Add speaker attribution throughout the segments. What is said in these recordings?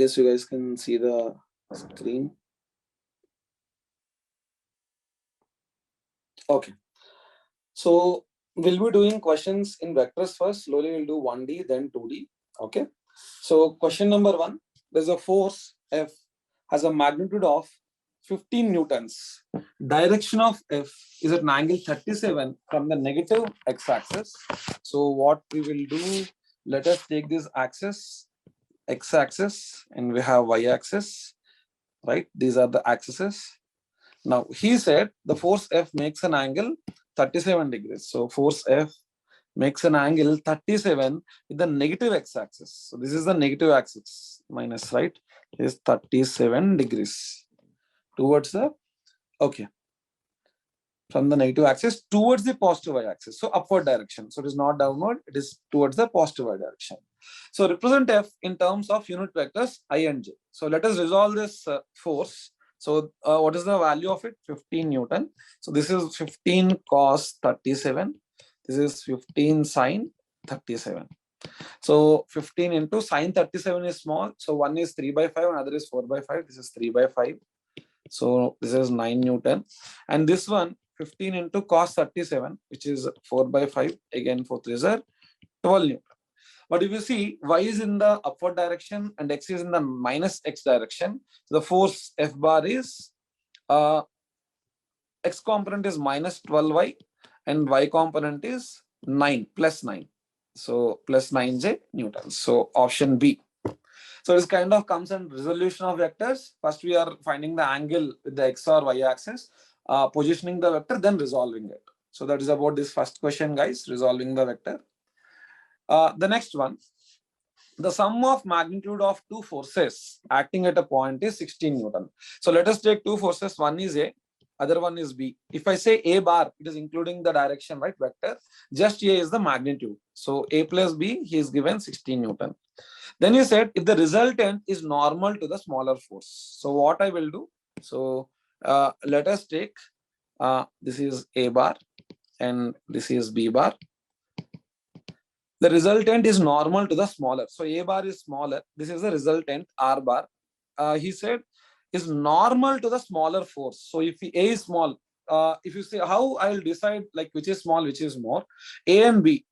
Speaker 1: guess you guys can see the screen. Okay. So we'll be doing questions in vectors first. Slowly we'll do 1D, then 2D. Okay. So question number 1, there's a force F has a magnitude of 15 newtons. Direction of F is at an angle 37 from the negative x-axis. So what we will do, let us take this axis, x-axis, and we have y-axis, right? These are the axes. Now he said the force F makes an angle 37 degrees. So force F makes an angle 37 with the negative x-axis. So this is the negative axis, minus, right? Is 37 degrees towards the, okay, from the negative axis towards the positive y-axis. So upward direction. So it is not downward, it is towards the positive y direction. So represent F in terms of unit vectors I and j. So let us resolve this force. So what is the value of it? 15 Newton. So this is 15 cos 37. This is 15 sine 37. So 15 into sine 37 is small. So one is 3 by 5, another is 4 by 5. This is 3 by 5. So this is 9 Newton. And this one, 15 into cos 37, which is 4 by 5. Again, 4 3 is 12 Newton. But if you see, y is in the upward direction and x is in the minus x direction. So the force F bar is, x component is minus 12y and y component is 9, plus 9. So plus 9j newtons. So option B. So this kind of comes in resolution of vectors. First we are finding the angle with the x or y axis, positioning the vector, then resolving it. So that is about this first question, guys, resolving the vector. The next one, the sum of magnitude of two forces acting at a point is 16 Newton. So let us take two forces. One is A, other one is B. If I say A bar, it is including the direction, right, vector. Just A is the magnitude. So A plus B, he is given 16 Newton. Then he said, if the resultant is normal to the smaller force. So what I will do? So let us take, this is A bar and this is B bar. The resultant is normal to the smaller. So A bar is smaller. This is the resultant, R bar. He said is normal to the smaller force. So if A is small, if you say how I will decide like which is small, which is more, A and B,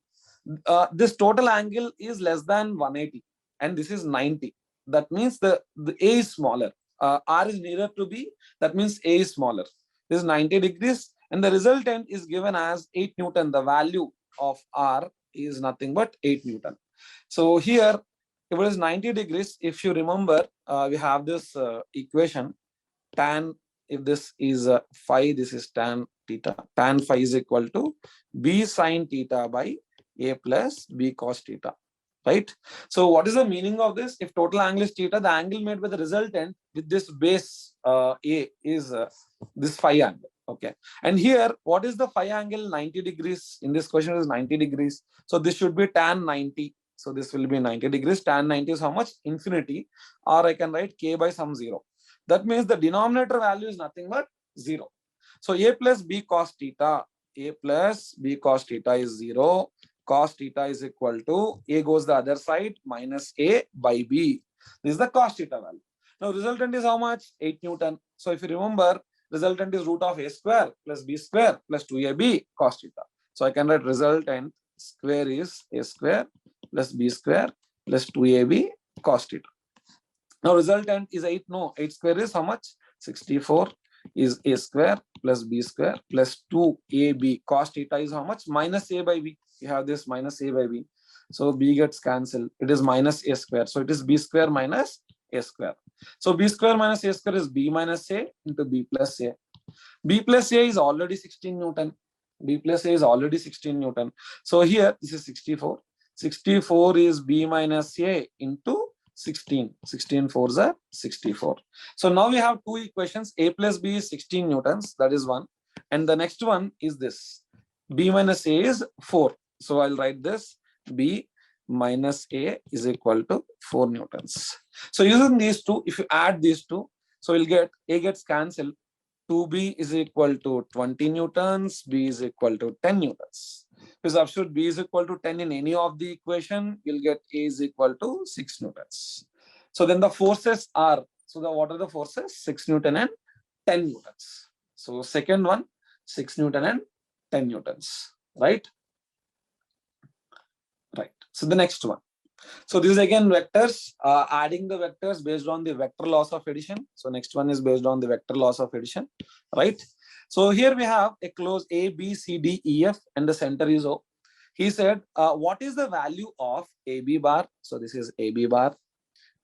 Speaker 1: this total angle is less than 180 and this is 90. That means the A is smaller. R is nearer to B. That means A is smaller. This is 90 degrees and the resultant is given as 8 Newton. The value of R is nothing but 8 Newton. So here, if it is 90 degrees, if you remember, we have this equation, tan, if this is phi, this is tan theta. Tan phi is equal to B sine theta by A plus B cos theta, right? So what is the meaning of this? If total angle is theta, the angle made by the resultant with this base A is this phi angle. Okay. And here, what is the phi angle? 90 degrees. In this question is 90 degrees. So this should be tan 90. So this will be 90 degrees. Tan 90 is how much? Infinity. Or I can write k by some 0. That means the denominator value is nothing but 0. So A plus B cos theta. A plus B cos theta is 0. Cos theta is equal to A goes the other side minus A by B. This is the cos theta value. Now resultant is how much? 8 Newton. So if you remember, resultant is root of A square plus B square plus 2AB cos theta. So I can write resultant square is A square plus B square plus 2AB cos theta. Now resultant is 8. No, 8 square is how much? 64 is A square plus B square plus 2AB cos theta is how much? Minus A by B. You have this minus A by B. So B gets cancelled. It is minus A square. So it is B square minus A square. So B square minus A square is B minus A into B plus A. B plus A is already 16 Newton. B plus A is already 16 Newton. So here, this is 64. 64 is B minus A into 16. 16 fours are 64. So now we have two equations. A plus B is 16 Newtons. That is one. And the next one is this. B minus A is 4. So I'll write this. B minus A is equal to 4 Newtons. So using these two, if you add these two, so we'll get A gets cancelled. 2B is equal to 20 Newtons. B is equal to 10 Newtons. If you substitute B is equal to 10 in any of the equation, you'll get A is equal to 6 Newtons. So then the forces are, so what are the forces? 6 Newton and 10 Newtons. So second one, 6 Newton and 10 Newtons, right? Right. So the next one. So this is again vectors, adding the vectors based on the vector laws of addition. So next one is based on the vector laws of addition, right? So here we have a close A, B, C, D, E, F, and the center is O. He said, what is the value of AB bar? So this is AB bar,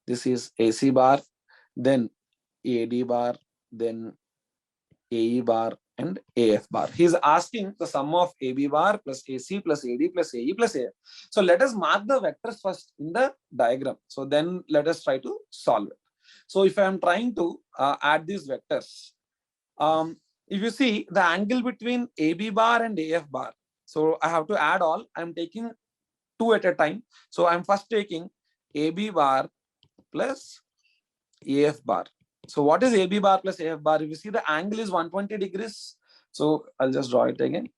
Speaker 1: this is AC bar, then AD bar, then AE bar, and AF bar. He's asking the sum of AB bar plus AC plus AD plus AE plus AF. So let us mark the vectors first in the diagram. So then let us try to solve it. So if I am trying to add these vectors, if you see the angle between AB bar and AF bar, so I have to add all. I'm taking two at a time. So I'm first taking AB bar plus AF bar. So what is AB bar plus AF bar? If you see the angle is 120 degrees. So I'll just draw it again.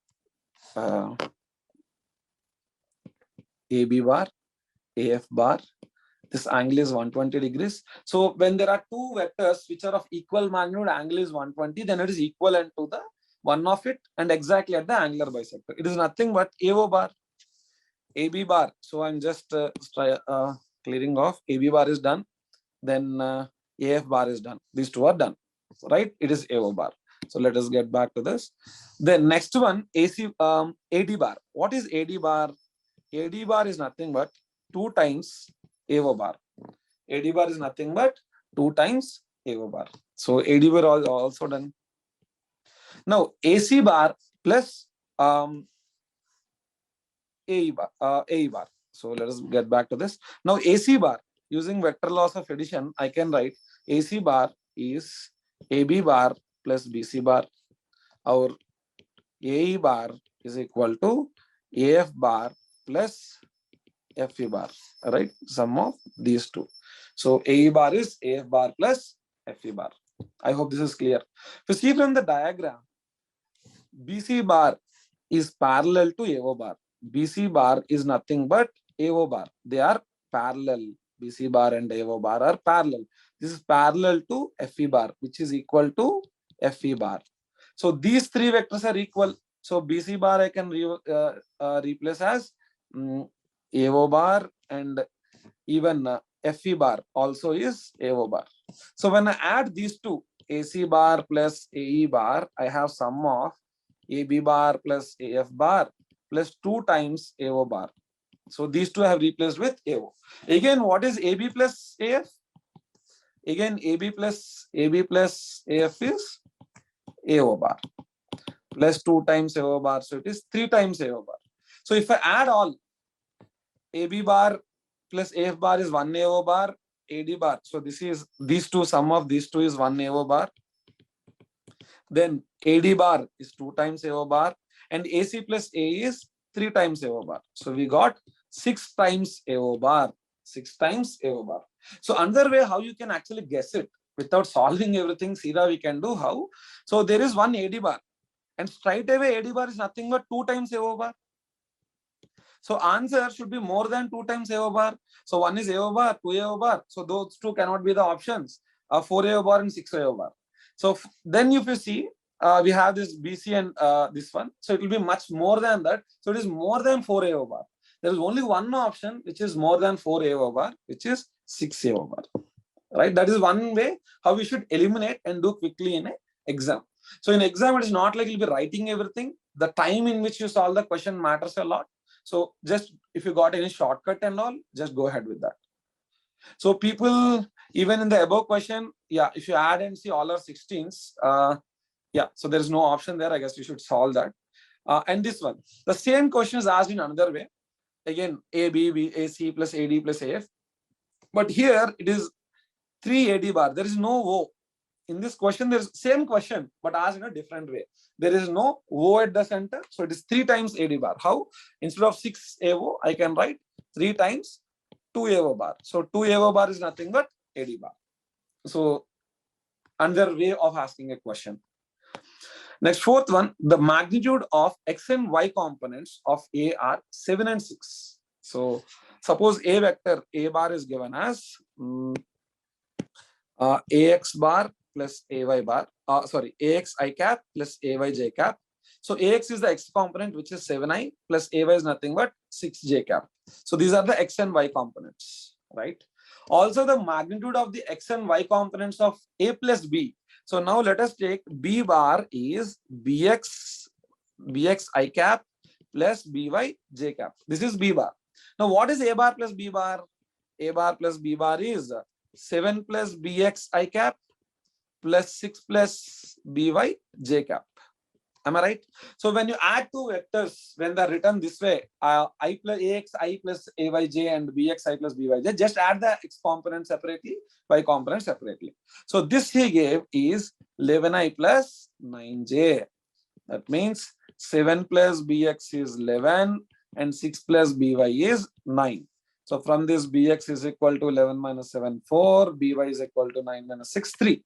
Speaker 1: AB bar, AF bar. This angle is 120 degrees. So when there are two vectors which are of equal magnitude, angle is 120, then it is equivalent to the one of it and exactly at the angular bisector. It is nothing but AO bar, AB bar. So I'm just clearing off. AB bar is done. Then AF bar is done. These two are done, right? It is AO bar. So let us get back to this. Then next one, AD bar. What is AD bar? AD bar is nothing but 2 times AO bar. AD bar is nothing but 2 times AO bar. So AD bar is also done. Now AC bar plus AE bar. So let us get back to this. Now AC bar, using vector laws of addition, I can write AC bar is AB bar plus BC bar. Our AE bar is equal to AF bar plus FE bar, right? Sum of these two. So AE bar is AF bar plus FE bar. I hope this is clear. If you see from the diagram, BC bar is parallel to AO bar. BC bar is nothing but AO bar. They are parallel. BC bar and AO bar are parallel. This is parallel to FE bar, which is equal to FE bar. So these three vectors are equal. So BC bar I can replace as AO bar, and even FE bar also is AO bar. So when I add these two, AC bar plus AE bar, I have sum of AB bar plus AF bar plus 2 times AO bar. So these two I have replaced with AO. Again, what is AB plus AF? Again, AB plus AF is AO bar plus 2 times AO bar. So it is 3 times AO bar. So if I add all, AB bar plus AF bar is 1 AO bar, AD bar. So this is these two, sum of these two is 1 AO bar. Then AD bar is 2 times AO bar, and AC plus AE is 3 times AO bar. So we got 6 times AO bar. 6 times AO bar. So another way how you can actually guess it without solving everything, Sira, we can do how? So there is one AD bar, and straight away AD bar is nothing but 2 times AO bar. So answer should be more than 2 times AO bar. So one is AO bar, 2 AO bar. So those two cannot be the options. 4 AO bar and 6 AO bar. So then if you see, we have this BC and this one. So it will be much more than that. So it is more than 4 AO bar. There is only one option which is more than 4 AO bar, which is 6 AO bar. Right? That is one way how we should eliminate and do quickly in an exam. So in exam, it is not like you'll be writing everything. The time in which you solve the question matters a lot. So just if you got any shortcut and all, just go ahead with that. So people, even in the above question, yeah, if you add and see all are 16s, yeah, so there's no option there. I guess you should solve that. And this one, the same question is asked in another way. Again, A, B, B, A, C plus AD plus AF. But here it is 3 AD bar. There is no O. In this question, there's same question, but asked in a different way. There is no O at the center. So it is 3 times AD bar. How? Instead of 6 AO, I can write 3 times 2 AO bar. So 2 AO bar is nothing but AD bar. So another way of asking a question. Next, fourth one, the magnitude of X and Y components of A are 7 and 6. So suppose A vector A bar is given as ax bar plus ay bar, sorry, ax I cap plus ay j cap. So ax is the x component, which is 7i, plus ay is nothing but 6j cap. So these are the x and y components, right? Also the magnitude of the x and y components of a plus b. So now let us take b bar is bx I cap plus by j cap. This is b bar. Now what is a bar plus b bar? A bar plus b bar is 7 plus bx I cap plus 6 plus by j cap. Am I right? So when you add two vectors, when they're written this way, I plus ax I plus ayj and bx I plus byj, just add the x component separately, y component separately. So this he gave is 11i plus 9j. That means 7 plus bx is 11 and 6 plus by is 9. So from this, bx is equal to 11 minus 7, 4, by is equal to 9 minus 6, 3.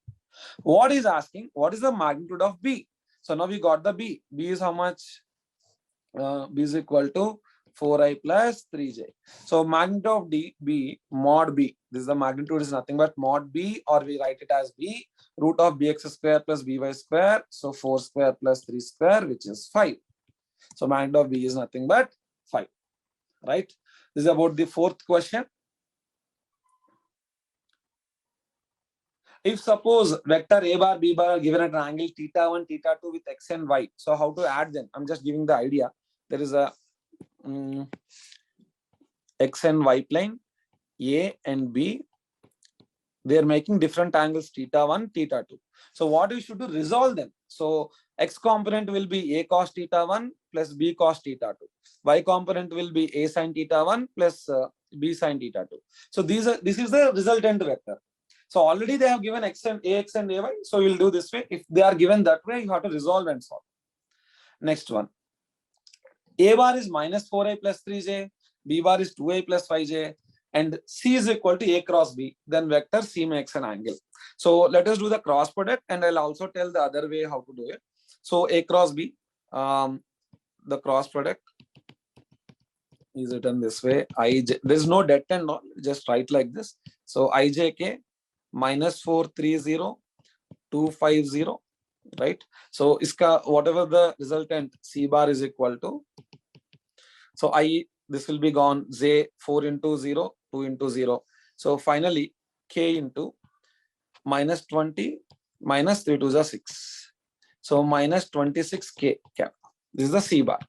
Speaker 1: What is asking? What is the magnitude of b? So now we got the b. B is how much? B is equal to 4i plus 3j. So magnitude of b, mod b. This is the magnitude is nothing but mod b, or we write it as b, root of bx square plus by square. So 4 square plus 3 square, which is 5. So magnitude of b is nothing but 5. Right? This is about the fourth question. If suppose vector a bar, b bar are given at an angle theta 1, theta 2 with x and y. So how to add them? I'm just giving the idea. There is a x and y plane, a and b. They are making different angles theta 1, theta 2. So what we should do? Resolve them. So x component will be a cos theta 1 plus b cos theta 2. Y component will be a sin theta 1 plus b sin theta 2. So this is the resultant vector. So already they have given x and ay. So we'll do this way. If they are given that way, you have to resolve and solve. Next one. A bar is minus 4i plus 3j. B bar is 2i plus 5j. And C is equal to A cross B. Then vector C makes an angle. So let us do the cross product, and I'll also tell the other way how to do it. So A cross B, the cross product is written this way. There's no det and all, just write like this. So ijk minus 430 250, right? So iska whatever the resultant C bar is equal to. So this will be gone, j 4 into 0, 2 into 0. So finally k into minus 20 minus 3 to the 6. So minus 26k cap. This is the C bar,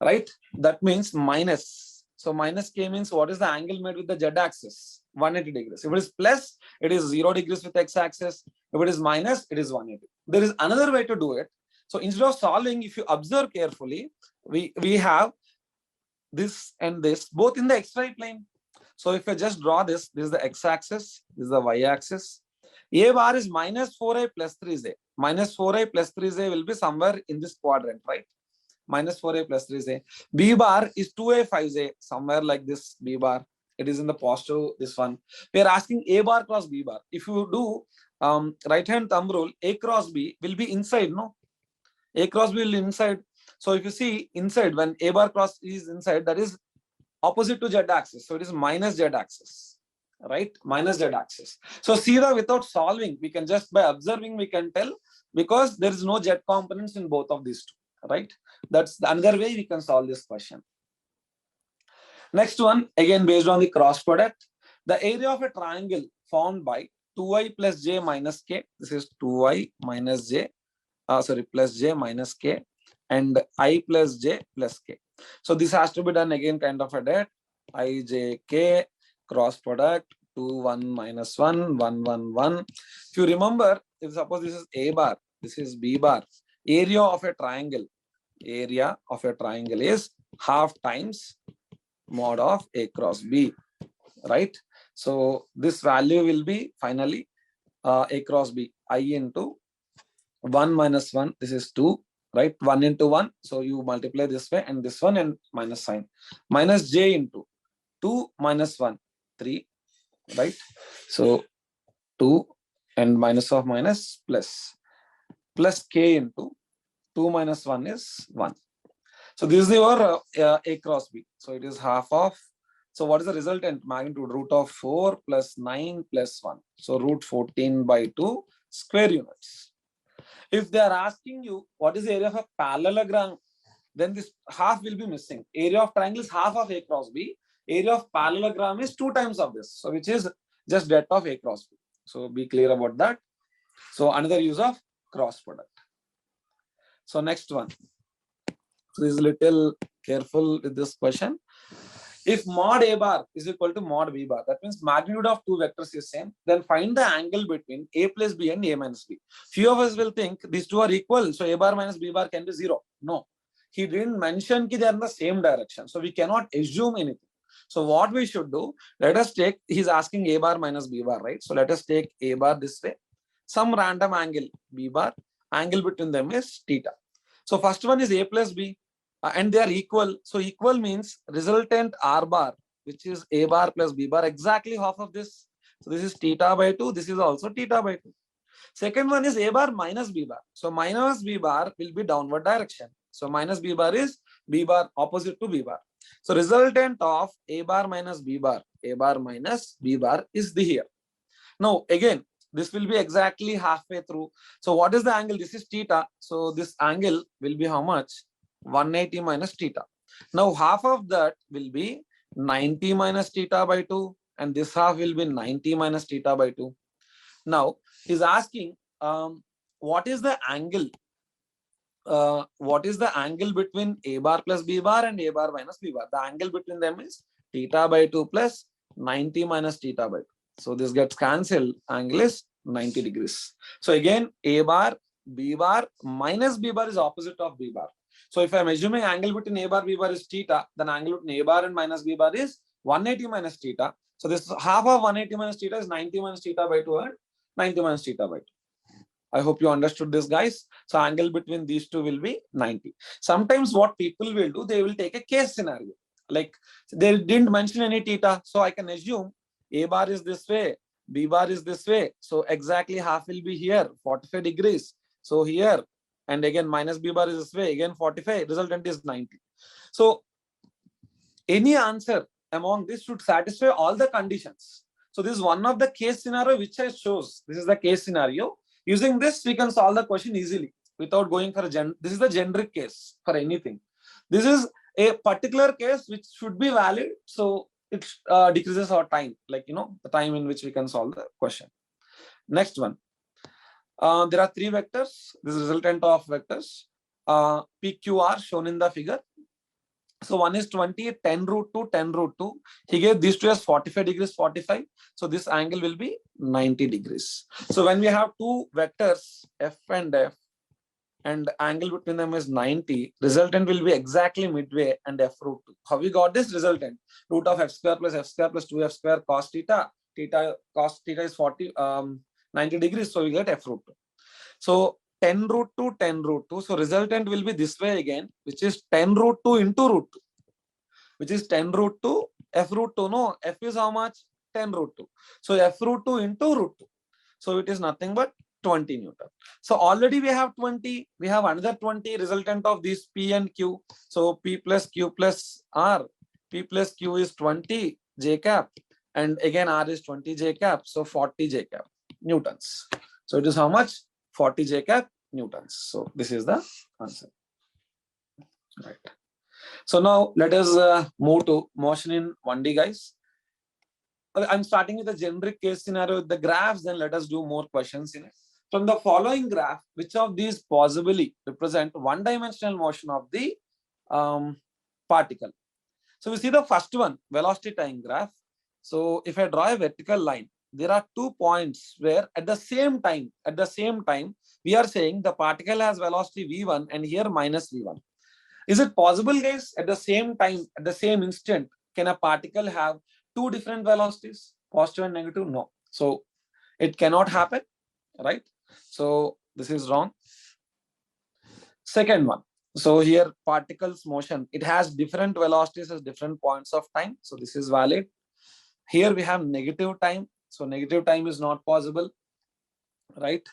Speaker 1: right? That means minus. So minus k means what is the angle made with the z axis? 180 degrees. If it is plus, it is 0 degrees with x axis. If it is minus, it is 180. There is another way to do it. So instead of solving, if you observe carefully, we have this and this both in the xy plane. So if I just draw this is the x-axis, this is the y-axis. A bar is minus 4i plus 3j. Minus 4i plus 3j will be somewhere in this quadrant, right? Minus 4i plus 3j. B bar is 2a 5j, somewhere like this B bar. It is in the positive, this one. We are asking A bar cross B bar. If you do right hand thumb rule, A cross B will be inside, no? A cross B will be inside. So if you see inside, when A bar cross is inside, that is opposite to z axis. So it is minus z axis, right? Minus z axis. So see that without solving, we can just by observing, we can tell, because there is no z components in both of these two, right? That's the another way we can solve this question. Next one, again based on the cross product, the area of a triangle formed by 2i plus j minus k. This is 2i minus j, plus j minus k, and I plus j plus k. So this has to be done again kind of a det. I, j, k, cross product, 2, 1, minus 1, 1, 1, 1. If you remember, if suppose this is A bar, this is B bar, area of a triangle is half times mod of A cross B, right? So this value will be finally A cross B, I into 1 minus 1, this is 2, right? 1 into 1, so you multiply this way and this one and minus sign. Minus j into 2 minus 1, 3, right? So 2 and minus of minus plus k into 2 minus 1 is 1. So this is your A cross B. So it is half of So what is the resultant? Magnitude root of 4 plus 9 plus 1. So root 14 by 2 square units. If they are asking you what is the area of a parallelogram, then this half will be missing. Area of triangle is half of A cross B. Area of parallelogram is 2 times of this. So which is just that of A cross B. So be clear about that. So another use of cross product. So next one. Please little careful with this question. If mod A bar is equal to mod B bar, that means magnitude of two vectors is same, then find the angle between A plus B and A minus B. Few of us will think these two are equal, so A bar minus B bar can be 0. No, he didn't mention that they are in the same direction, so we cannot assume anything. So what we should do, let us take, he's asking A bar minus B bar, right? So let us take A bar this way, some random angle B bar, angle between them is theta. So first one is A plus B. And they are equal. So equal means resultant R bar, which is A bar plus B bar, exactly half of this. So this is theta by 2. This is also theta by 2. Second one is A bar minus B bar. So minus B bar will be downward direction. So minus B bar is B bar opposite to B bar. So resultant of A bar minus B bar is the here. Now again, this will be exactly halfway through. So what is the angle? This is theta. So this angle will be how much? 180 minus theta. Now half of that will be 90 minus theta by 2, and this half will be 90 minus theta by 2. Now he's asking what is the angle? What is the angle between A bar plus B bar and A bar minus B bar? The angle between them is theta by 2 plus 90 minus theta by 2. So this gets cancelled. Angle is 90 degrees. So again, A bar, B bar minus B bar is opposite of B bar. So if I'm assuming angle between A bar, B bar is theta, then angle between A bar and minus B bar is 180 minus theta. So this half of 180 minus theta is 90 minus theta by 2 and 90 minus theta by 2. I hope you understood this, guys. So angle between these two will be 90. Sometimes what people will do, they will take a case scenario. Like they didn't mention any theta, so I can assume A bar is this way, B bar is this way. So exactly half will be here, 45 degrees. So here, and again minus B bar is this way, again 45, resultant is 90. So any answer among this should satisfy all the conditions. So this is one of the case scenario which I shows. This is the case scenario. Using this, we can solve the question easily without going for a this is the generic case for anything. This is a particular case which should be valid. So it decreases our time, like, the time in which we can solve the question. Next one. There are three vectors. This is resultant of vectors. PQR shown in the figure. So one is 20, 10 root 2, 10 root 2. He gave these two as 45 degrees, 45. So this angle will be 90 degrees. So when we have two vectors, F and F, and angle between them is 90, resultant will be exactly midway and F root 2. How we got this resultant? Root of F square plus 2F square cos theta. Cos theta is 90 degrees. So we get F root 2. So 10 root 2, 10 root 2. So resultant will be this way again, which is 10 root 2 into root 2, which is 10 root 2, F root 2. No, F is how much? 10 root 2. So F root 2 into root 2. So it is nothing but 20 Newton. So already we have 20. We have another 20 resultant of this P and Q. So P plus Q plus R. P plus Q is 20 J cap. And again, R is 20 J cap. So 40 J cap Newtons. So it is how much? 40 J cap Newtons. So this is the answer. Right. So now let us move to motion in 1D, guys. I'm starting with a generic case scenario with the graphs, then let us do more questions in it. From the following graph, which of these possibly represent one-dimensional motion of the particle? So we see the first one, velocity time graph. So if I draw a vertical line, there are 2 points where at the same time, we are saying the particle has velocity v1 and here minus v1. Is it possible, guys, at the same time, at the same instant, can a particle have two different velocities, positive and negative? No. So it cannot happen, right? So this is wrong. Second one. So here particles motion, it has different velocities at different points of time. So this is valid. Here we have negative time. So negative time is not possible, right?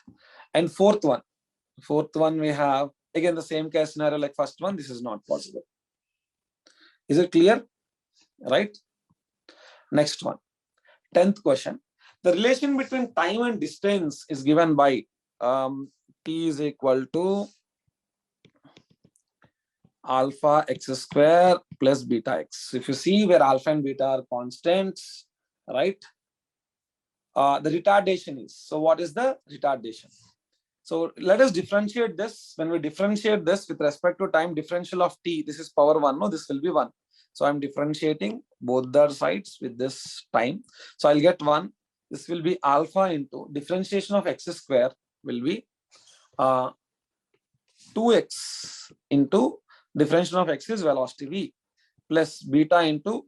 Speaker 1: And fourth one we have, again, the same case scenario like first one. This is not possible. Is it clear? Right? Next one, 10th question. The relation between time and distance is given by t is equal to alpha x square plus beta x. If you see where alpha and beta are constants, right? The retardation is. So what is the retardation? So let us differentiate this. When we differentiate this with respect to time, differential of t, this is power 1. No, this will be 1. So I'm differentiating both the sides with this time. So I'll get 1. This will be alpha into differentiation of x square will be 2x into differentiation of x is velocity v plus beta into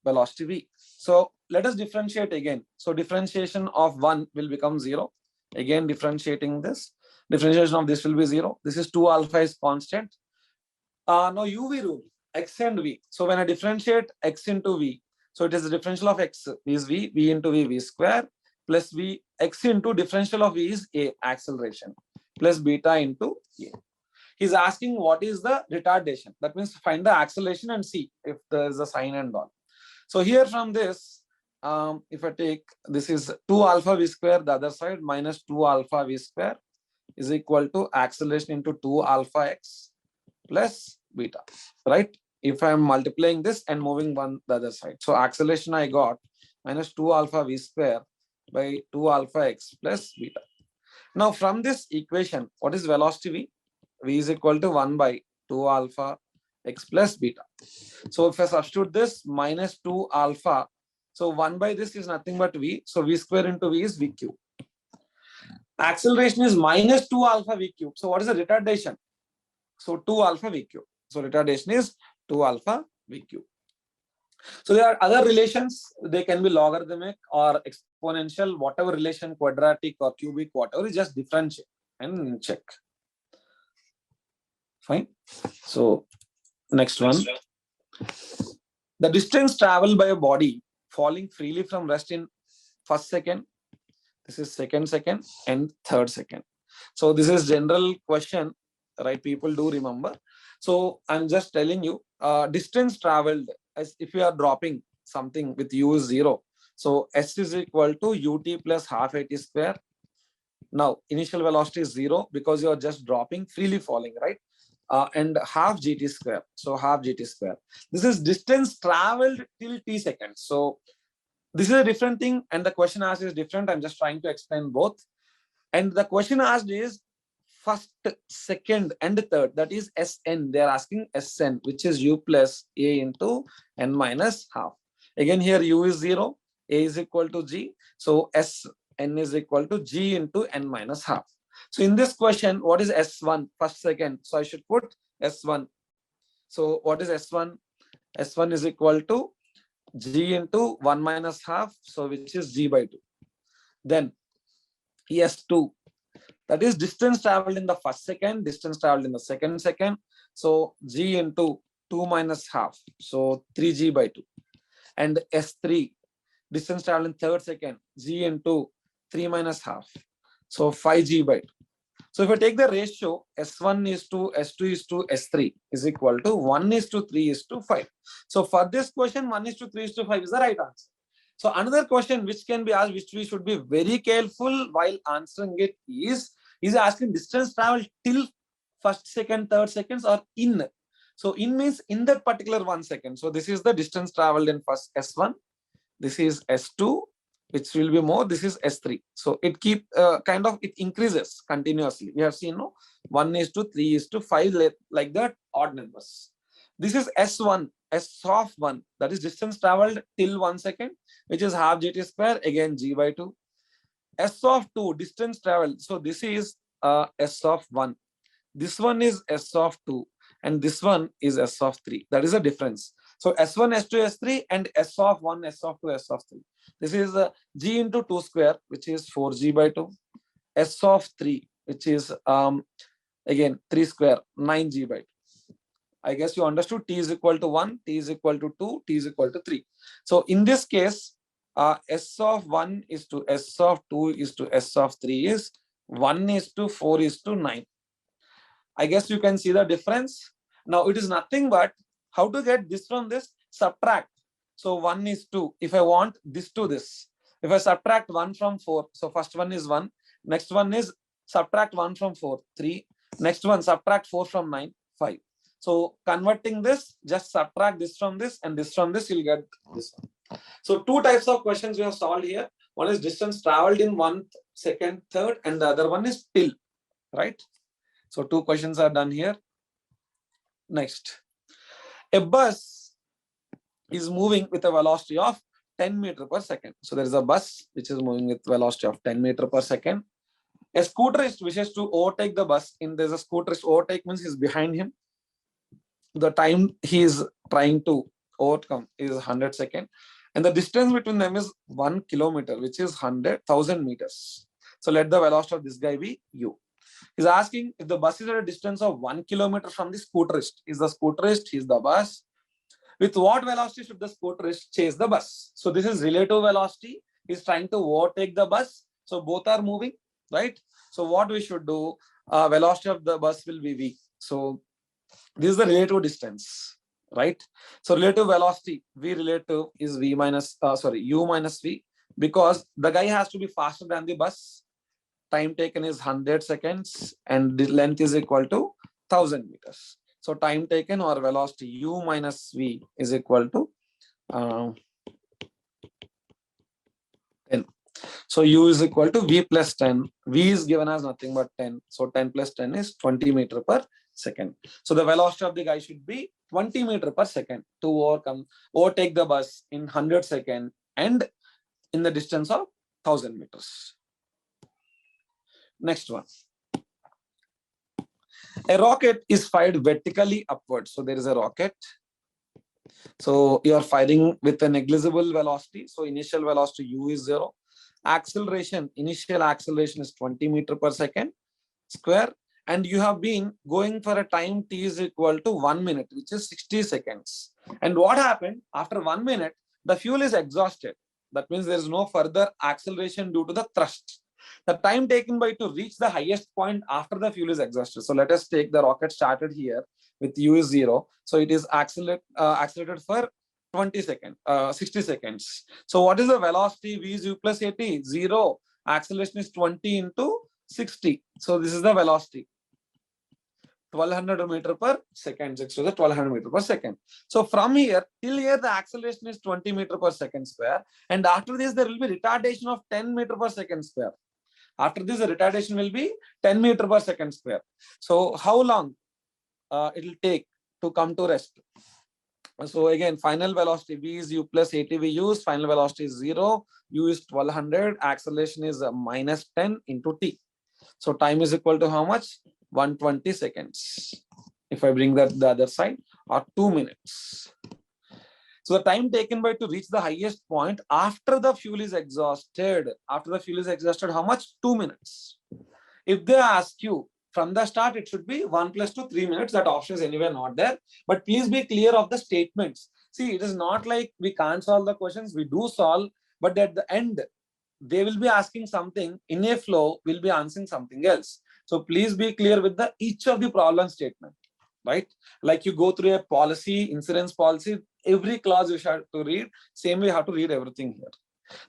Speaker 1: velocity v. So let us differentiate again. So differentiation of 1 will become 0. Again differentiating this. Differentiation of this will be 0. This is 2 alpha is constant. Now UV rule, x and v. So when I differentiate x into v, so it is the differential of x is v into v square plus v, x into differential of v is a, acceleration, plus beta into a. He's asking what is the retardation. That means find the acceleration and see if there is a sign and all. So here from this, if I take, this is 2 alpha v square, the other side minus 2 alpha v square is equal to acceleration into 2 alpha x plus beta, right? If I'm multiplying this and moving one the other side. So acceleration I got minus 2 alpha v square by 2 alpha x plus beta. Now from this equation, what is velocity v? V is equal to 1 by 2 alpha x plus beta. So if I substitute this minus 2 alpha, so 1 by this is nothing but v. So v square into v is v cube. Acceleration is minus 2 alpha v cube. So what is the retardation? So 2 alpha v cube. So retardation is 2 alpha v cube. So there are other relations. They can be logarithmic or exponential, whatever relation, quadratic or cubic, whatever, is just differentiate and check. Fine. So next one. The distance traveled by a body falling freely from rest in first second, this is second, and third second. So this is general question, right? People do remember. So I'm just telling you, distance traveled, as if you are dropping something with u is 0. So s is equal to ut plus half at square. Now initial velocity is 0 because you are just dropping, freely falling, right? And half gt square. So half gt square. This is distance traveled till t seconds. So this is a different thing, and the question asked is different. I'm just trying to explain both. And the question asked is first, second, and third. That is Sn. They are asking Sn, which is u plus a into n minus half. Again, here u is 0, a is equal to g. So Sn is equal to g into n minus half. So in this question, what is S1, first, second? So I should put S1. So what is S1? S1 is equal to g into 1 minus half, so which is g by 2. Then S2, that is distance traveled in the first second, distance traveled in the second second. So g into 2 minus half, so 3g by 2. And S3, distance traveled in third second, g into 3 minus half, so 5g by 2. So if I take the ratio, S1 is to S2 is to S3 is equal to 1 is to 3 is to 5. So for this question, 1 is to 3 is to 5 is the right answer. So another question which can be asked, which we should be very careful while answering it, is asking distance travel till first, second, third seconds or in. So in means in that particular 1 second. So this is the distance traveled in first S1. This is S2, which will be more. This is S3. So it keep kind of, it increases continuously. We have seen, no, 1 is to 3 is to 5, like that, odd numbers. This is S1, S of 1, that is distance traveled till 1 second, which is half gt square, again g by 2. S of 2, distance traveled. So this is S of 1. This one is S of 2, and this one is S of 3. That is a difference. So S1, S2, S3, and S of 1, S of 2, S of 3. This is g into 2 square, which is 4g by 2. S of 3, which is again 3 square, 9g by 2. I guess you understood. T is equal to 1, T is equal to 2, T is equal to 3. So in this case, S of 1 is to S of 2 is to S of 3 is 1 is to 4 is to 9. I guess you can see the difference. Now it is nothing but how to get this from this, subtract. So 1 is 2. If I want this to this, if I subtract 1 from 4, so first one is 1. Next one is subtract 1 from 4, 3. Next one, subtract 4 from 9, 5. So converting this, just subtract this from this and this from this, you'll get this one. So two types of questions we have solved here. One is distance traveled in 1 second, third, and the other one is till, right? So two questions are done here. Next, a bus is moving with a velocity of 10 meter per second. So there is a bus which is moving with velocity of 10 meter per second. A scooterist wishes to overtake the bus. There's a scooterist, overtake means he's behind him. The time he is trying to overcome is 100 seconds. And the distance between them is 1 kilometer, which is 100,000 meters. So let the velocity of this guy be u. He's asking if the bus is at a distance of 1 kilometer from the scooterist. Is the scooterist, he's the bus. With what velocity should the scooterist chase the bus? So this is relative velocity. He's trying to overtake the bus. So both are moving, right? So what we should do, velocity of the bus will be v. So this is the relative distance, right? So relative velocity, v relative is u minus v, because the guy has to be faster than the bus. Time taken is 100 seconds and the length is equal to 1000 meters. So time taken or velocity u minus v is equal to 10. So u is equal to v plus 10. V is given as nothing but 10. So 10 plus 10 is 20 meter per second. So the velocity of the guy should be 20 meter per second to overtake the bus in 100 seconds and in the distance of 1000 meters. Next one. A rocket is fired vertically upwards. So there is a rocket. So you are firing with a negligible velocity. So initial velocity u is 0. Acceleration, initial acceleration is 20 meter per second square. And you have been going for a time t is equal to 1 minute, which is 60 seconds. And what happened? After 1 minute, the fuel is exhausted. That means there is no further acceleration due to the thrust. The time taken by to reach the highest point after the fuel is exhausted. So let us take the rocket started here with u is 0. So it is accelerated for 60 seconds. So what is the velocity? V is u plus at. 0. Acceleration is 20 into 60. So this is the velocity. 1200 meter per second. So the 1200 meter per second. So from here till here, the acceleration is 20 meter per second square. And after this, there will be retardation of 10 meter per second square. After this, the retardation will be 10 meter per second square. So how long it will take to come to rest? So again, final velocity v is u plus at we use. Final velocity is 0. U is 1200. Acceleration is minus 10 into t. So time is equal to how much? 120 seconds. If I bring that the other side, or 2 minutes. So the time taken by to reach the highest point after the fuel is exhausted. After the fuel is exhausted, how much? 2 minutes. If they ask you from the start, it should be 1 plus 2, 3 minutes. That option is anywhere not there. But please be clear of the statements. See, it is not like we can't solve the questions. We do solve, but at the end, they will be asking something in a flow, we'll be answering something else. So please be clear with each of the problem statement, right? Like you go through a policy, insurance policy, every clause you have to read. Same way you have to read everything here.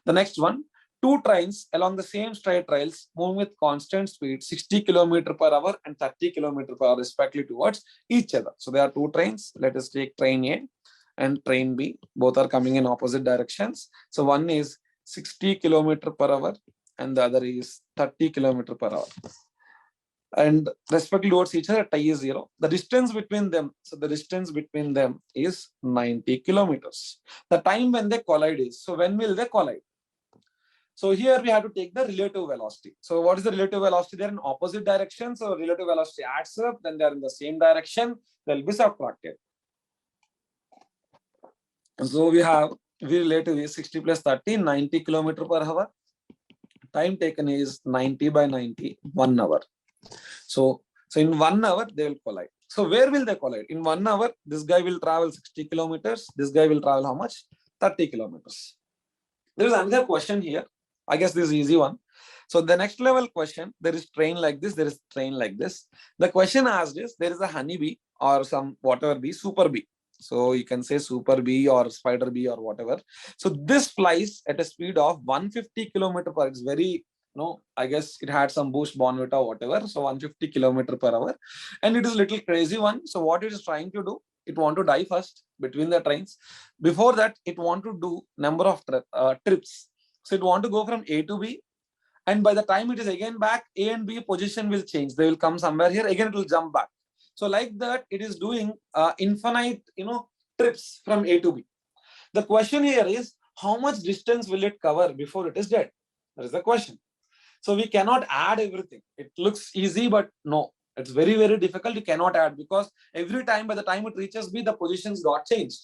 Speaker 1: The next one, two trains along the same straight rails moving with constant speed, 60 km per hour and 30 km per hour respectively towards each other. So there are two trains. Let us take train A and train B. Both are coming in opposite directions. So one is 60 km per hour and the other is 30 km per hour. And respectively towards each other, tie is 0. The distance between them, so the distance between them is 90 kilometers. The time when they collide is, so when will they collide? So here we have to take the relative velocity. So what is the relative velocity? They're in opposite direction. So relative velocity adds up, then they're in the same direction, they'll be subtracted. So we have V relative is 60 plus 30, 90 km per hour. Time taken is 90 by 90, 1 hour. So in 1 hour, they will collide. So where will they collide? In 1 hour, this guy will travel 60 kilometers. This guy will travel how much? 30 kilometers. There is another question here. I guess this is easy one. So the next level question, there is train like this, there is train like this. The question asked is, there is a honeybee or some whatever bee, super bee. So you can say super bee or spider bee or whatever. So this flies at a speed of 150 kilometer per hour. It's very, I guess it had some boost bonvita or whatever. So 150 kilometer per hour. And it is a little crazy one. So what it is trying to do, it want to die first between the trains. Before that, it want to do number of trips. So it want to go from A to B. And by the time it is again back, A and B position will change. They will come somewhere here. Again, it will jump back. So like that, it is doing infinite, trips from A to B. The question here is, how much distance will it cover before it is dead? That is the question. So we cannot add everything. It looks easy, but no, it's very, very difficult. You cannot add because every time, by the time it reaches B, the positions got changed,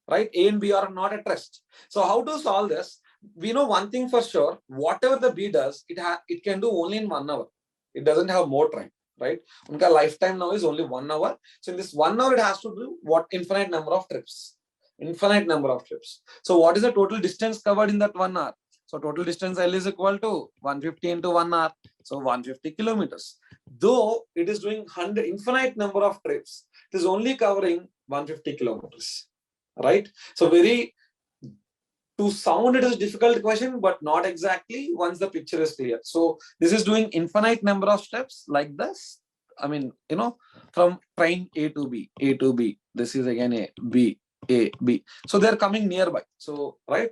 Speaker 1: right? A and B are not at rest. So how to solve this? We know one thing for sure, whatever the B does, it can do only in 1 hour. It doesn't have more time, right? Unka lifetime now is only 1 hour. So in this 1 hour, it has to do what? Infinite number of trips. Infinite number of trips. So what is the total distance covered in that 1 hour? So total distance L is equal to 150 into 1 hour. So 150 kilometers. Though it is doing infinite number of trips, it is only covering 150 kilometers, right? So to sound it is a difficult question, but not exactly once the picture is clear. So this is doing infinite number of steps like this. I mean, from train A to B, A to B. This is again A, B, A, B. So they're coming nearby. So, right?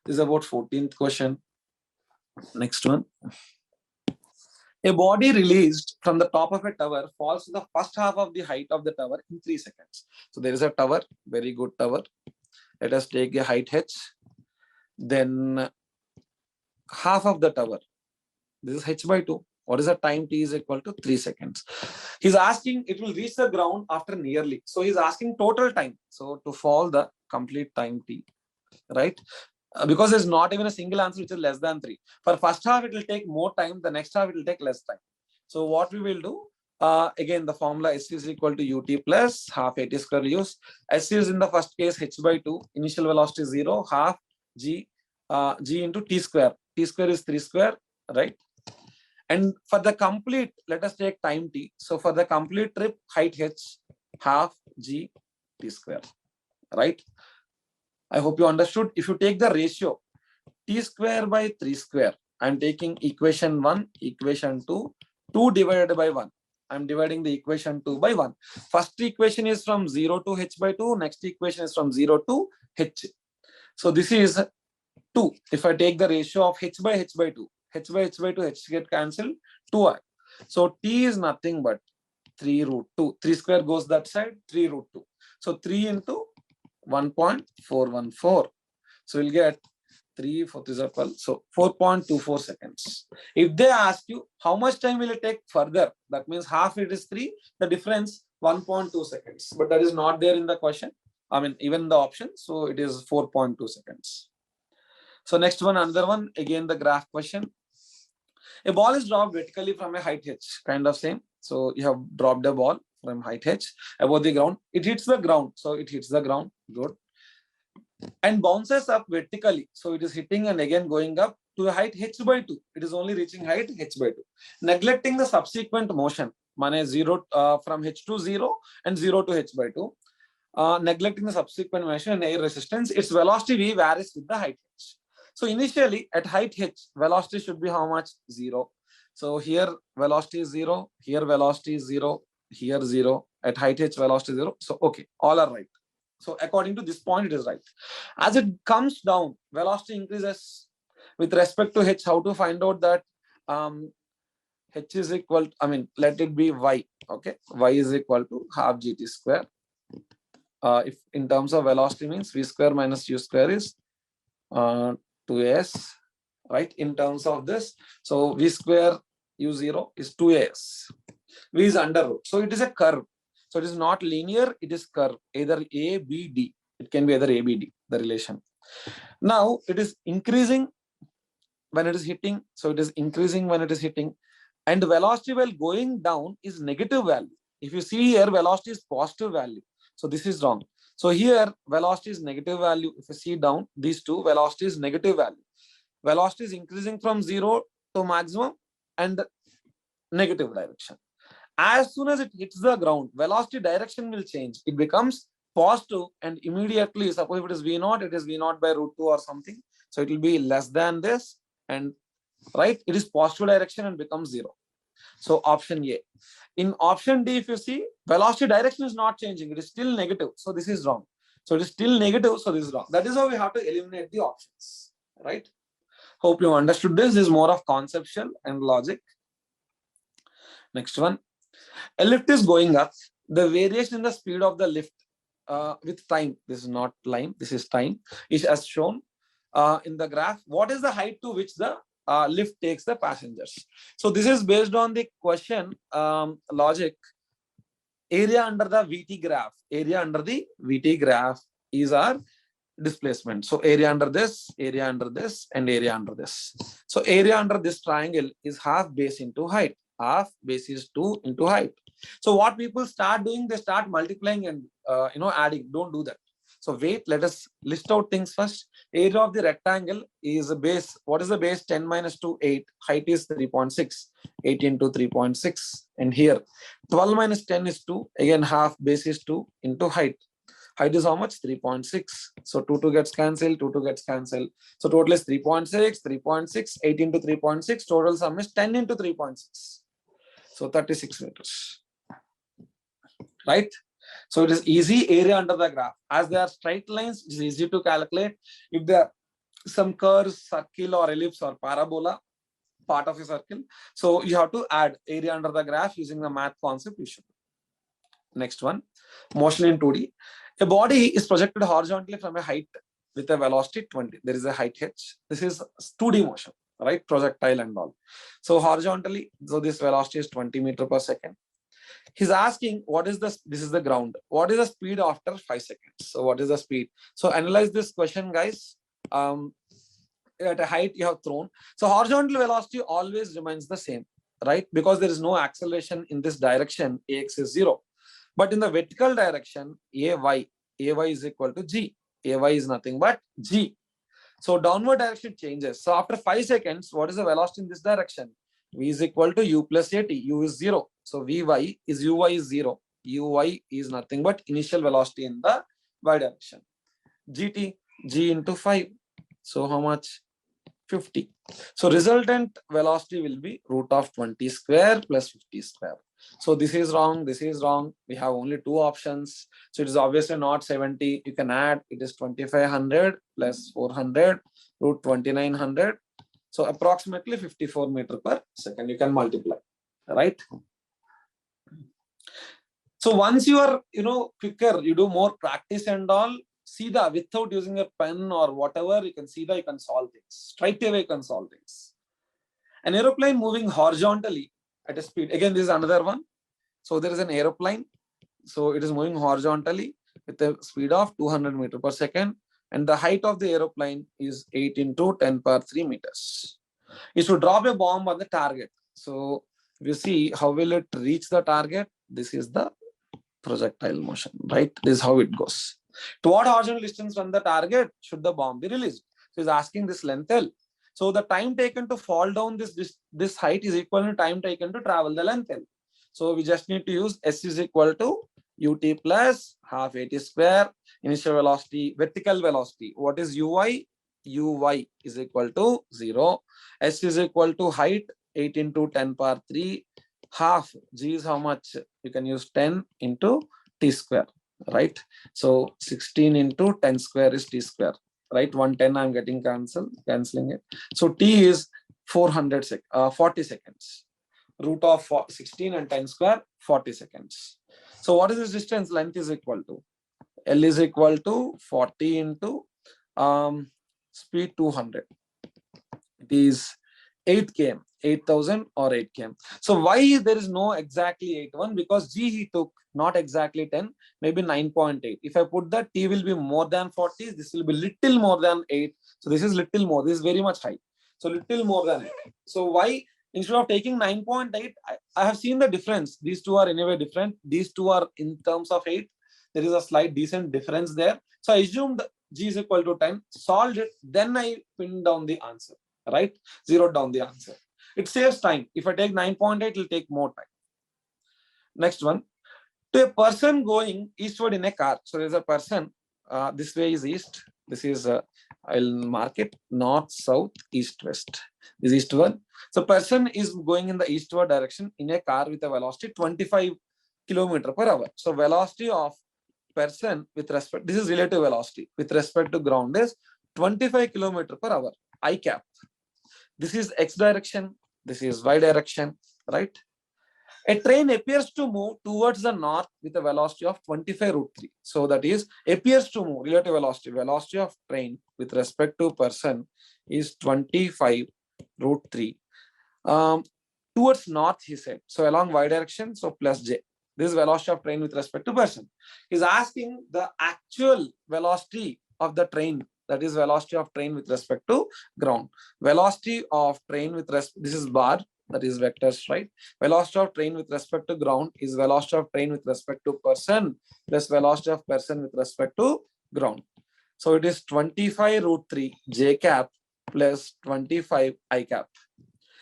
Speaker 1: This is about 14th question. Next one. A body released from the top of a tower falls to the first half of the height of the tower in 3 seconds. So there is a tower, very good tower. Let us take a height h. Then half of the tower. This is h by 2. What is the time t is equal to 3 seconds. He's asking it will reach the ground after nearly. So he's asking total time. So to fall the complete time t, right? Because there's not even a single answer which is less than 3. For first half, it will take more time. The next half, it will take less time. So what we will do, again, the formula S is equal to ut plus half at square use. S is in the first case h by 2. Initial velocity is 0, half g into t square. T square is 3 square, right? And for the complete, let us take time t. So for the complete trip, height h, half g t square, right? I hope you understood. If you take the ratio t square by 3 square, I'm taking equation 1, equation 2, 2 divided by 1. I'm dividing the equation 2 by 1. First equation is from 0 to h by 2. Next equation is from 0 to h. So this is 2. If I take the ratio of h by 2, h by h by 2, h get cancelled, 2i. So t is nothing but 3 root 2. 3 square goes that side, 3 root 2. So 3 into 1.414. So we'll get 3 4 is equal. So 4.24 seconds. If they ask you how much time will it take further, that means half it is 3, the difference 1.2 seconds. But that is not there in the question. I mean, even the option. So it is 4.2 seconds. So next one, another one, again the graph question. A ball is dropped vertically from a height h, kind of same. So you have dropped a ball from height h above the ground. It hits the ground. So it hits the ground. Good. And bounces up vertically. So it is hitting and again going up to a height h by 2. It is only reaching height h by 2. Neglecting the subsequent motion, mane 0 from h to 0 and 0 to h by 2. Neglecting the subsequent motion and air resistance, its velocity v varies with the height h. So initially at height h, velocity should be how much? 0. So here velocity is 0, here velocity is 0, here 0, at height h velocity is 0. So okay, all are right. So according to this point, it is right. As it comes down, velocity increases with respect to h. How to find out that h is equal to, I mean, let it be y. Okay, y is equal to half gt square. If in terms of velocity means v square minus u square is 2as, right? In terms of this, so v square u0 is 2as. V is under root. So it is a curve. So it is not linear, it is curve, either A, B, D. It can be either A, B, D, the relation. Now it is increasing when it is hitting. So it is increasing when it is hitting. And the velocity while going down is negative value. If you see here, velocity is positive value. So this is wrong. So here, velocity is negative value. If you see down, these two, velocity is negative value. Velocity is increasing from 0 to maximum and negative direction. As soon as it hits the ground, velocity direction will change. It becomes positive, and immediately, suppose if it is V0, it is V0 by root 2 or something. So it will be less than this, and right, it is positive direction and becomes 0. So option A. In option D, if you see, velocity direction is not changing, it is still negative. So this is wrong. So it is still negative, so this is wrong. That is how we have to eliminate the options, right? Hope you understood this. This is more of conceptual and logic. Next one. A lift is going up. The variation in the speed of the lift with time, this is not line, this is time, is as shown in the graph. What is the height to which the lift takes the passengers? So this is based on the question logic. Area under the VT graph. Area under the VT graph is our displacement. So area under this, and area under this. So area under this triangle is half base into height. Half base is 2 into height. So what people start doing, they start multiplying and adding. Don't do that. So wait, let us list out things first. Area of the rectangle is a base. What is the base? 10 minus 2, 8. Height is 3.6. 8 into 3.6. And here 12 minus 10 is 2. Again, half base is 2 into height. Height is how much? 3.6. So 2 gets cancelled, 2 gets cancelled. So total is 3.6, 3.6, 8 into 3.6. Total sum is 10 into 3.6. So 36 meters. Right? So it is easy. Area under the graph. As they are straight lines, it is easy to calculate. If there are some curves, circle or ellipse or parabola, part of a circle, so you have to add area under the graph using the math concept. You should. Next one. Motion in 2D. A body is projected horizontally from a height with a velocity 20. There is a height h. This is 2D motion, right? Projectile and all. So horizontally, so this velocity is 20 meters per second. He's asking what is this is the ground. What is the speed after 5 seconds? So what is the speed? So analyze this question, guys. At a height you have thrown. So horizontal velocity always remains the same, right? Because there is no acceleration in this direction, ax is 0. But in the vertical direction, ay is equal to g. Ay is nothing but g. So downward direction changes. So after 5 seconds, what is the velocity in this direction? V is equal to u plus at. U is 0. So Vy is uy is 0. Uy is nothing but initial velocity in the y direction. Gt, g into 5. So how much? 50. So resultant velocity will be root of 20 square plus 50 square. So this is wrong, this is wrong. We have only 2 options. So it is obviously not 70. You can add, it is 2500 plus 400 root 2900. So approximately 54 meters per second. You can multiply, right? So once you are, quicker, you do more practice and all, see the without using a pen or whatever, you can see that you can solve things. Straight away you can solve things. An aeroplane moving horizontally at a speed. Again, this is another one. So there is an aeroplane. So it is moving horizontally with a speed of 200 meters per second. And the height of the aeroplane is 8 into 10 power 3 meters. It should drop a bomb on the target. So we see how will it reach the target. This is the projectile motion, right? This is how it goes. To what horizontal distance from the target should the bomb be released? So he's asking this length L. So the time taken to fall down this height is equal to time taken to travel the length L. So we just need to use S is equal to ut plus half at square, initial velocity, vertical velocity. What is uy? Uy is equal to 0. S is equal to height, 8 into 10 power 3. Half g is how much? You can use 10 into t square, right? So 16 into 10 square is t square, right? 110 I'm getting cancelling it. So t is 40 seconds. Root of 16 and 10 square, 40 seconds. So what is this distance? Length is equal to L is equal to 40 into speed 200. It is 8 km, 8000 or 8 km. So why there is no exactly 81? Because G he took not exactly 10, maybe 9.8. If I put that, T will be more than 40. This will be little more than 8. So this is little more. This is very much high. So little more than 8. So why instead of taking 9.8, I have seen the difference. These two are anyway different. These two are in terms of 8. There is a slight decent difference there. So I assumed G is equal to 10, solved it. Then I pinned down the answer, right? Zeroed down the answer. It saves time. If I take 9.8, it will take more time. Next one. To a person going eastward in a car. So there's a person, this way is east. This is, I'll mark it north, south, east, west. This is eastward. So person is going in the eastward direction in a car with a velocity 25 kilometer per hour. So velocity of person with respect, this is relative velocity with respect to ground is 25 kilometer per hour, I cap. This is x direction, this is y direction, right? A train appears to move towards the north with a velocity of 25 root 3. So that is appears to move, relative velocity. Velocity of train with respect to person is 25 root 3. Towards north, he said. So along y direction, so plus j. This is velocity of train with respect to person. He's asking the actual velocity of the train. That is velocity of train with respect to ground. Velocity of train with respect, this is bar, that is vectors, right? Velocity of train with respect to ground is velocity of train with respect to person plus velocity of person with respect to ground. So it is 25 root 3 j cap plus 25 I cap.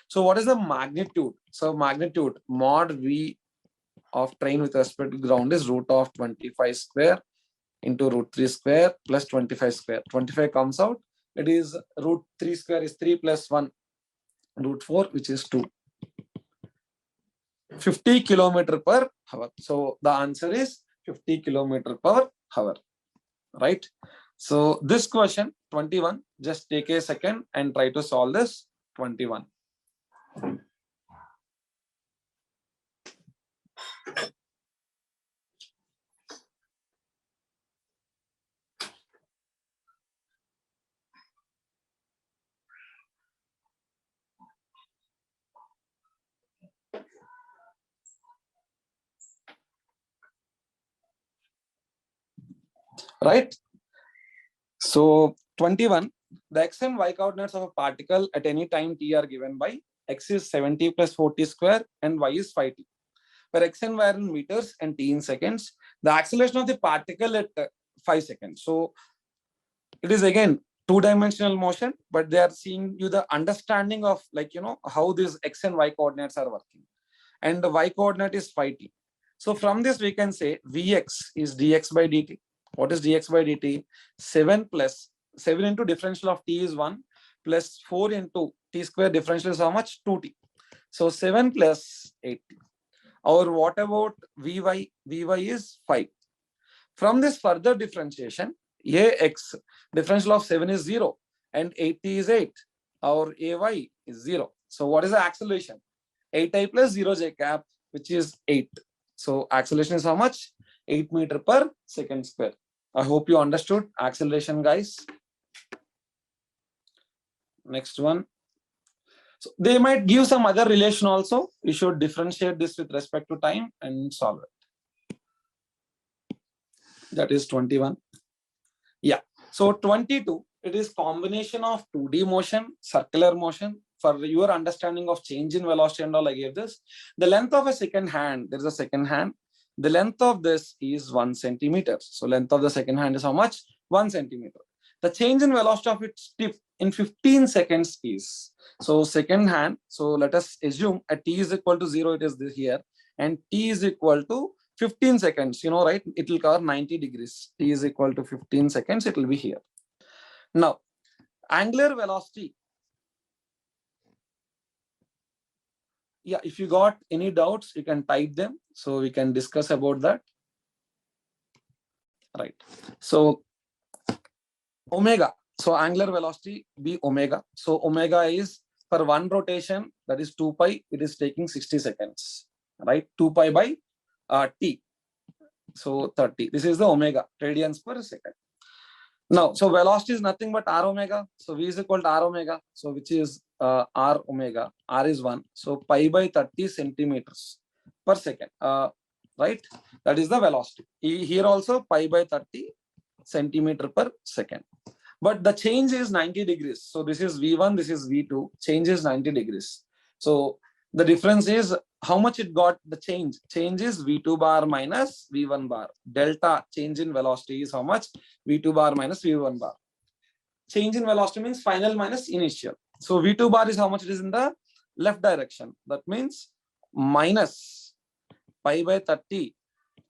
Speaker 1: So what is the magnitude? So magnitude mod v of train with respect to ground is root of 25 square into root 3 square plus 25 square. 25 comes out. It is root 3 square is 3 plus 1 root 4, which is 2. 50 kilometer per hour. So the answer is 50 kilometer per hour, right? So this question 21, just take a second and try to solve this 21. Right? So 21, the x and y coordinates of a particle at any time t are given by x is 70 plus 40 square and y is 5t. Where x and y are in meters and t in seconds. The acceleration of the particle at 5 seconds. So it is again two-dimensional motion, but they are seeing you the understanding of, like, you know, how these x and y coordinates are working. And the y coordinate is 5t. So from this we can say Vx is dx by dt. What is dx by dt? 7 plus 7 into differential of t is 1 plus 4 into t square differential is how much? 2t. So 7 plus 8t. Or what about Vy? Vy is 5. From this further differentiation, Ax differential of 7 is 0 and 8t is 8. Our Ay is 0. So what is the acceleration? 8i plus 0 j cap, which is 8. So acceleration is how much? 8 meter per second square. I hope you understood acceleration, guys. Next one. So they might give some other relation also. You should differentiate this with respect to time and solve it. That is 21. Yeah. So 22, it is combination of 2D motion, circular motion. For your understanding of change in velocity and all, I gave this. The length of a second hand, there is a second hand. The length of this is 1 centimeter. So length of the second hand is how much? 1 centimeter. The change in velocity of its tip in 15 seconds is, so second hand, so let us assume at t is equal to 0, it is this here, and t is equal to 15 seconds, you know, right? It will cover 90 degrees. T is equal to 15 seconds, it will be here. Now, angular velocity. Yeah, if you got any doubts, you can type them so we can discuss about that. Right. So omega. So angular velocity be omega. So omega is for one rotation, that is 2 pi, it is taking 60 seconds, right? 2 pi by t. So 30. This is the omega, radians per second. Now, so velocity is nothing but r omega. So v is equal to r omega. So which is r omega. R is 1. So pi by 30 centimeters per second. Right? That is the velocity. Here also pi by 30 centimeter per second. But the change is 90 degrees. So this is V1, this is V2. Change is 90 degrees. So the difference is how much it got the change. Change is V2 bar minus V1 bar. Delta change in velocity is how much? V2 bar minus V1 bar. Change in velocity means final minus initial. So V2 bar is how much it is in the left direction. That means minus pi by 30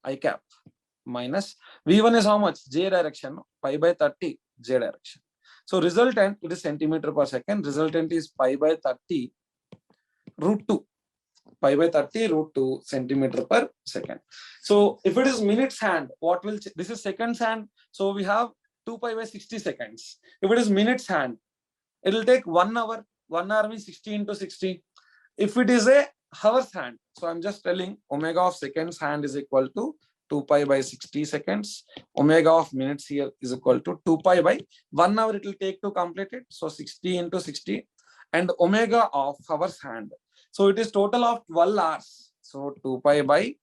Speaker 1: I cap minus V1 is how much? J direction, pi by 30 J direction. So resultant, it is centimeter per second. Resultant is pi by 30 root 2. Pi by 30 root 2 centimeter per second. So if it is minutes hand, what will, this is seconds hand. So we have 2 pi by 60 seconds. If it is minutes hand, it will take 1 hour. 1 hour means 60 into 60. If it is a hours hand, so I'm just telling omega of seconds hand is equal to 2 pi by 60 seconds. Omega of minutes here is equal to 2 pi by 1 hour it will take to complete it. So 60 into 60. And omega of hours hand. So it is total of 12 hours. So 2 pi by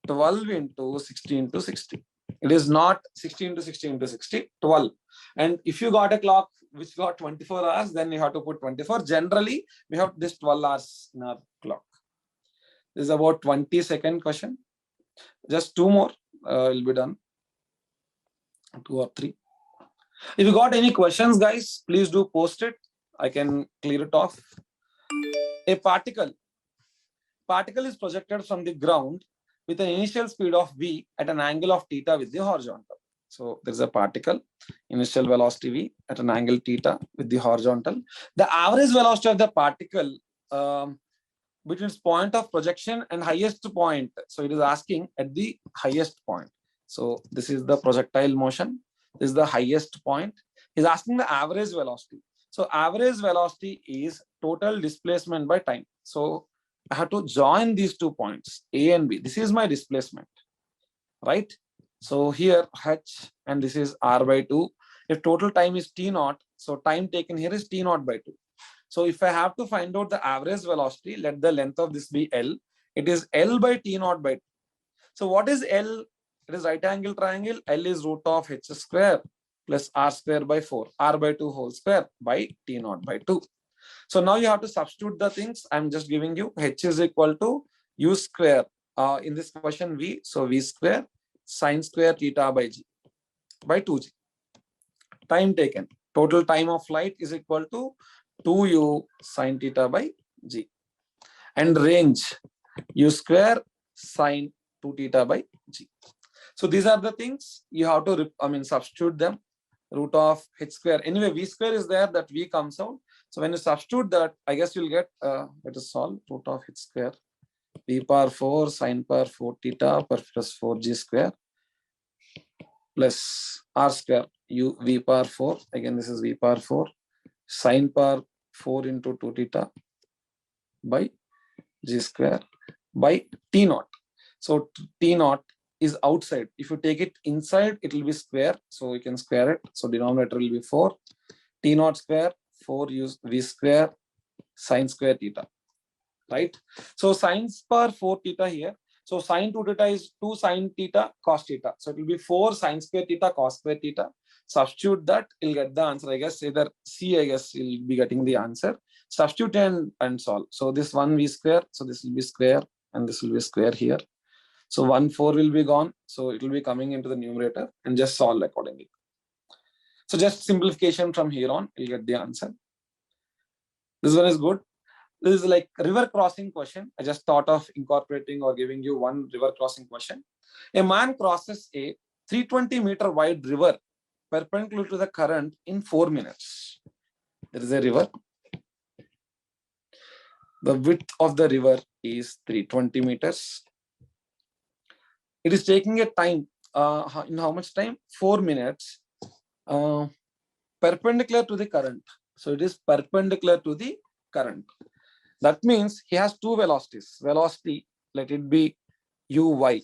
Speaker 1: 12 into 60 into 60. It is not 60 into 60 into 60, 12. And if you got a clock which got 24 hours, then you have to put 24. Generally, we have this 12 hours in our clock. This is about 20-second question. Just two more will be done. 2 or 3. If you got any questions, guys, please do post it. I can clear it off. A particle is projected from the ground with an initial speed of v at an angle of theta with the horizontal. So there's a particle, initial velocity v at an angle theta with the horizontal. The average velocity of the particle between its point of projection and highest point. So it is asking at the highest point. So this is the projectile motion. This is the highest point. He's asking the average velocity. So average velocity is total displacement by time. So I have to join these 2 points, A and B. This is my displacement, right? So here h and this is r by 2. If total time is t naught, so time taken here is t naught by 2. So if I have to find out the average velocity, let the length of this be L. It is L by t naught by 2. So what is L? It is right angle triangle. L is root of h square plus r square by 4. R by 2 whole square by t naught by 2. So now you have to substitute the things. I'm just giving you h is equal to u square. In this question v, so v square sine square theta by g by 2g. Time taken. Total time of flight is equal to 2u sine theta by g. And range u square sine 2 theta by g. So these are the things you have to, substitute them. Root of h square. Anyway, v square is there, that v comes out. So when you substitute that, I guess you'll get, let us solve root of h square. V power 4 sine power 4 theta per plus 4g square plus r square u v power 4. Again, this is v power 4 sine power 4 into 2 theta by g square by t naught. So t naught is outside. If you take it inside, it will be square. So you can square it. So denominator will be 4. T naught square, 4 use v square sine square theta. Right? So sine power 4 theta here. So sine 2 theta is 2 sine theta cos theta. So it will be 4 sine square theta cos square theta. Substitute that, you'll get the answer. I guess either C, I guess you'll be getting the answer. Substitute and solve. So this 1 v square. So this will be square and this will be square here. So 1 4 will be gone. So it will be coming into the numerator and just solve accordingly. So just simplification from here on, you'll get the answer. This one is good. This is like river crossing question. I just thought of incorporating or giving you one river crossing question. A man crosses a 320-meter wide river perpendicular to the current in 4 minutes. There is a river. The width of the river is 320 meters. It is taking a time, in how much time? 4 minutes, perpendicular to the current. So it is perpendicular to the current. That means he has two velocities. Velocity, let it be uy,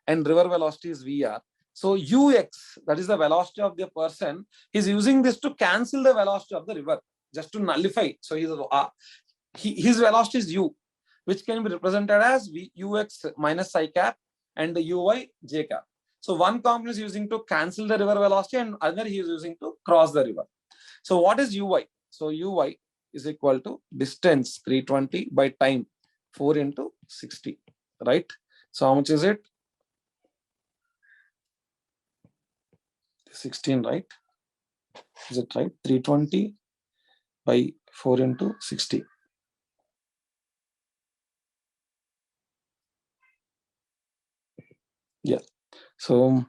Speaker 1: and river velocity is vr. So ux, that is the velocity of the person, he's using this to cancel the velocity of the river, just to nullify. So his velocity is u, which can be represented as ux minus I cap and the uy j cap. So one component is using to cancel the river velocity and other he is using to cross the river. So what is uy? So uy is equal to distance 320 by time 4 into 60, right? So how much is it? 16, right? Is it right? 320 by 4 into 60. Yeah. So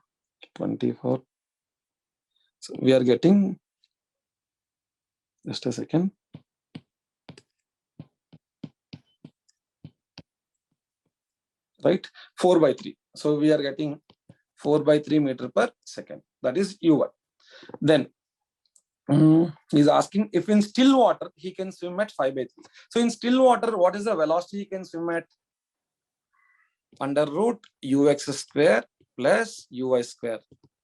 Speaker 1: 24. So we are getting, just a second. Right, 4 by 3. So we are getting 4 by 3 meter per second. That is U1. Then he's asking if in still water he can swim at 5 by 3. So in still water, what is the velocity he can swim at? Under root ux square plus uy square.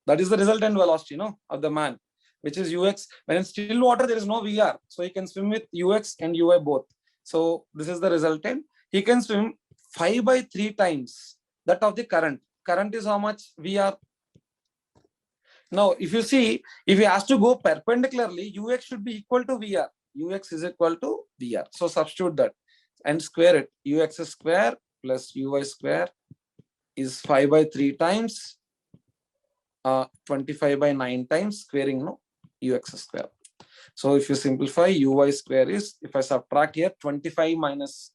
Speaker 1: That is the resultant velocity, of the man, which is ux. When in still water, there is no VR, so he can swim with ux and uy both. So this is the resultant. He can swim 5 by 3 times that of the current. Current is how much? VR. Now, if you see, if he has to go perpendicularly, ux should be equal to VR. Ux is equal to VR. So substitute that and square it. Ux square plus uy square is 5 by 3 times 25 by 9 times squaring ux square. So if you simplify, uy square is, if I subtract here, 25 minus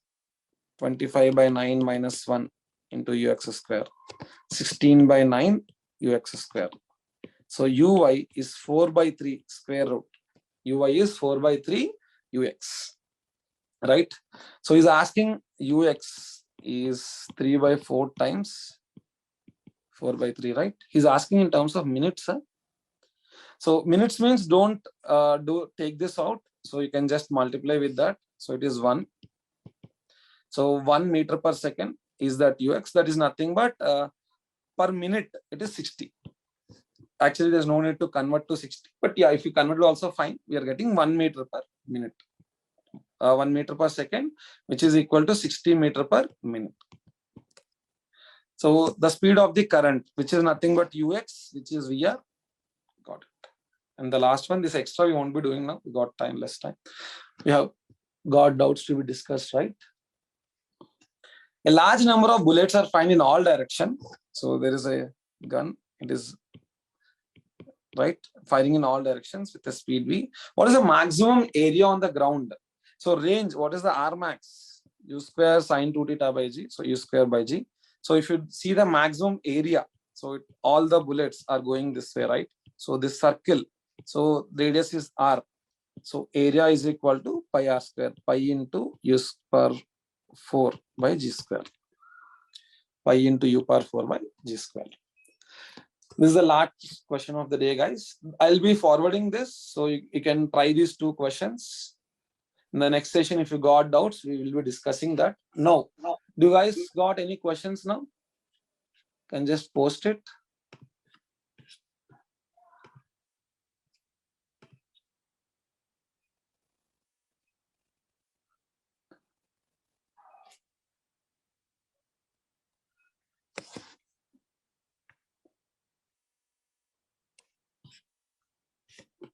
Speaker 1: 25 by 9 minus 1 into ux square, 16 by 9 ux square. So uy is 4 by 3 square root. Uy is 4 by 3 ux. Right? So he's asking ux is 3 by 4 times 4 by 3, right? He's asking in terms of minutes. Huh? So minutes means don't take this out. So you can just multiply with that. So it is 1. So 1 meter per second is that ux. That is nothing but per minute, it is 60. Actually, there's no need to convert to 60. But yeah, if you convert it also fine. We are getting 1 meter per minute. 1 meter per second, which is equal to 60 meter per minute. So the speed of the current, which is nothing but ux, which is VR. Got it. And the last one, this extra we won't be doing now. We got time, less time. We have got doubts to be discussed, right? A large number of bullets are fired in all directions. So there is a gun. It is right firing in all directions with a speed v. What is the maximum area on the ground? So range, what is the R max? U square sine 2 theta by g. So u square by g. So if you see the maximum area, so all the bullets are going this way, right? So this circle, so radius is R. So area is equal to pi R square, pi into u per 4 by g square. Pi into u per 4 by g square. This is the last question of the day, guys. I'll be forwarding this, so you can try these 2 questions. In the next session, if you got doubts, we will be discussing that. No. Do you guys got any questions now? Can just post it.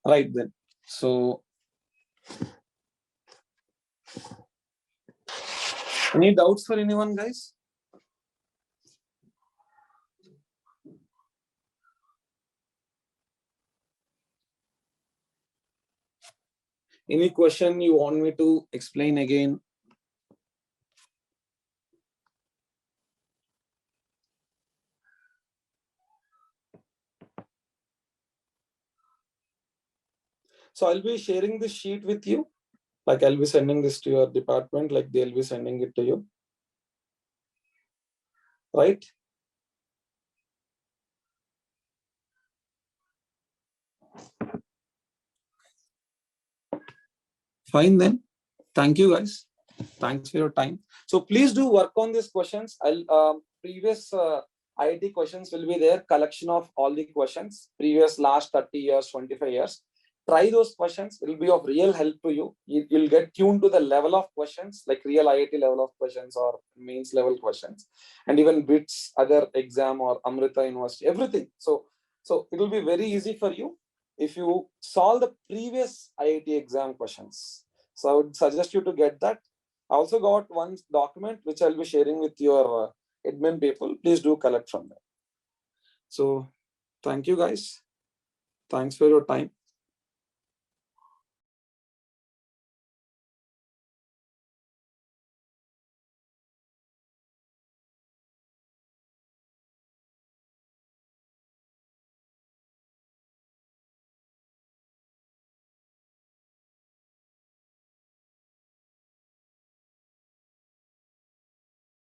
Speaker 1: Right then. So, any doubts for anyone, guys? Any question you want me to explain again? So I'll be sharing this sheet with you. Like I'll be sending this to your department, like they'll be sending it to you. Right? Fine then. Thank you, guys. Thanks for your time. So please do work on these questions. I'll previous IIT questions will be there. Collection of all the questions, previous last 30 years, 25 years. Try those questions. It will be of real help to you. You'll get tuned to the level of questions, like real IIT level of questions or mains level questions, and even BITS, other exam or Amrita University, everything. So it will be very easy for you if you solve the previous IIT exam questions. So I would suggest you to get that. I also got one document which I'll be sharing with your admin people. Please do collect from them. So thank you, guys. Thanks for your time.